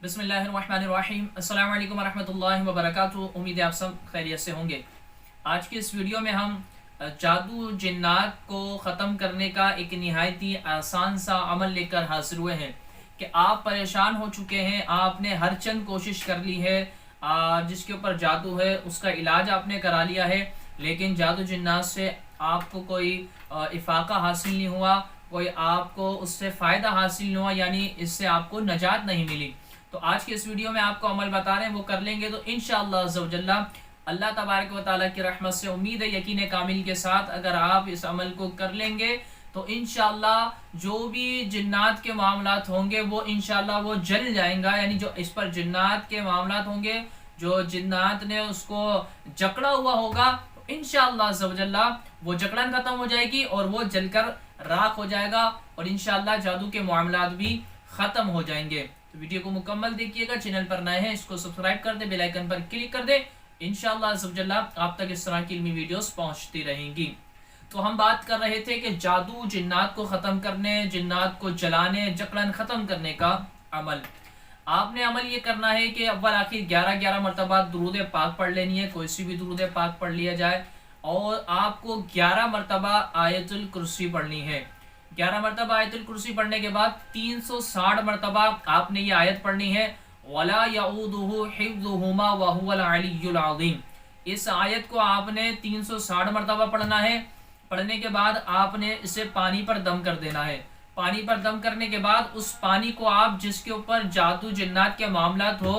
بسم اللہ الرحمن الرحیم۔ السلام علیکم ورحمۃ اللہ وبرکاتہ۔ امید ہے آپ سب خیریت سے ہوں گے۔ آج کی اس ویڈیو میں ہم جادو جنات کو ختم کرنے کا ایک نہایت ہی آسان سا عمل لے کر حاضر ہوئے ہیں کہ آپ پریشان ہو چکے ہیں، آپ نے ہر چند کوشش کر لی ہے، جس کے اوپر جادو ہے اس کا علاج آپ نے کرا لیا ہے، لیکن جادو جنات سے آپ کو کوئی افاقہ حاصل نہیں ہوا، کوئی آپ کو اس سے فائدہ حاصل نہیں ہوا، یعنی اس سے آپ کو نجات نہیں ملی۔ تو آج کے اس ویڈیو میں آپ کو عمل بتا رہے ہیں، وہ کر لیں گے تو انشاءاللہ عز و جل اللہ تبارک و تعالیٰ کی رحمت سے امید ہے یقین کامل کے ساتھ اگر آپ اس عمل کو کر لیں گے تو انشاءاللہ جو بھی جنات کے معاملات ہوں گے وہ انشاءاللہ وہ جل جائیں گا، یعنی جو اس پر جنات کے معاملات ہوں گے، جو جنات نے اس کو جکڑا ہوا ہوگا، انشاءاللہ عز و جل وہ جکڑن ختم ہو جائے گی اور وہ جل کر راکھ ہو جائے گا، اور انشاءاللہ جادو کے معاملات بھی ختم ہو جائیں گے۔ تو ویڈیو کو مکمل دیکھیے گا، چینل پر نئے ہیں اس کو سبسکرائب کر دیں، بیل آئیکن پر کلک کر دیں، انشاءاللہ عز و جل آپ تک اس طرح کی علمی ویڈیوز پہنچتی رہیں گی۔ تو ہم بات کر رہے تھے کہ جادو جنات کو ختم کرنے، جنات کو جلانے، جکڑن ختم کرنے کا عمل۔ آپ نے عمل یہ کرنا ہے کہ اول آخر 11 مرتبہ درود پاک پڑھ لینی ہے، کوئی سی بھی درود پاک پڑھ لیا جائے، اور آپ کو 11 مرتبہ آیت الکرسی پڑھنی ہے۔ 11 مرتبہ آیت الکرسی پڑھنے کے بعد 360 مرتبہ آپ نے یہ آیت پڑھنی ہے، وَلَا يَعُودُهُ حِفْظُهُمَا وَهُوَ الْعَلِيُّ الْعَظِيمُ۔ اس آیت کو آپ نے 360 مرتبہ پڑھنا ہے۔ پڑھنے کے بعد آپ نے اسے پانی پر دم کر دینا ہے۔ پانی پر دم کرنے کے بعد اس پانی کو آپ جس کے اوپر جادو جنات کے معاملات ہو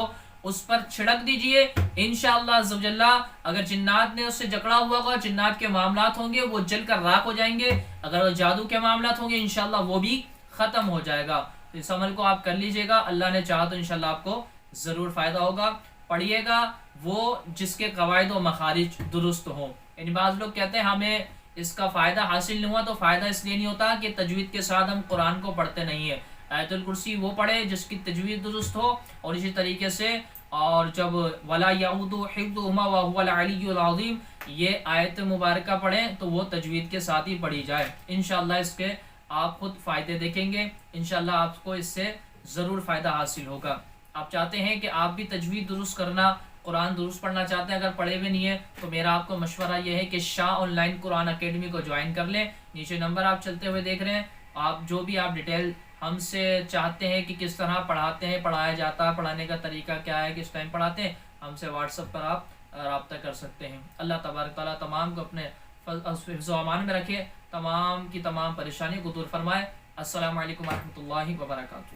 اس پر چھڑک دیجئے، انشاءاللہ عز و جل اگر جنات نے اس سے جکڑا ہوا ہوگا، جنات کے معاملات ہوں گے وہ جل کر راکھ ہو جائیں گے، اگر وہ جادو کے معاملات ہوں گے انشاءاللہ وہ بھی ختم ہو جائے گا۔ تو اس عمل کو آپ کر لیجئے گا، اللہ نے چاہا تو انشاءاللہ آپ کو ضرور فائدہ ہوگا۔ پڑھیے گا وہ جس کے قواعد و مخارج درست ہوں، یعنی بعض لوگ کہتے ہیں ہمیں اس کا فائدہ حاصل نہیں ہوا، تو فائدہ اس لیے نہیں ہوتا کہ تجوید کے ساتھ ہم قرآن کو پڑھتے نہیں ہیں۔ آیت الکرسی وہ پڑھے جس کی تجوید درست ہو، اور اسی طریقے سے اور جب ولا یعود حفظهما وهو العلی العظیم یہ آیت مبارکہ پڑھیں تو وہ تجوید کے ساتھ ہی پڑھی جائے، انشاءاللہ اس کے آپ خود فائدے دیکھیں گے، انشاءاللہ آپ کو اس سے ضرور فائدہ حاصل ہوگا۔ آپ چاہتے ہیں کہ آپ بھی تجوید درست کرنا، قرآن درست پڑھنا چاہتے ہیں، اگر پڑھے ہوئے نہیں ہیں تو میرا آپ کو مشورہ یہ ہے کہ شاہ آن لائن قرآن اکیڈمی کو جوائن کر لیں۔ نیچے نمبر آپ چلتے ہوئے دیکھ رہے ہیں، آپ جو بھی آپ ڈیٹیل ہم سے چاہتے ہیں کہ کس طرح پڑھاتے ہیں، پڑھایا جاتا ہے، پڑھانے کا طریقہ کیا ہے، کس ٹائم پڑھاتے ہیں، ہم سے واٹس ایپ پر آپ رابطہ کر سکتے ہیں۔ اللہ تبارک تعالیٰ تمام کو اپنے حفظ و امان میں رکھے، تمام کی تمام پریشانیوں کو دور فرمائے۔ السلام علیکم ورحمۃ اللہ وبرکاتہ۔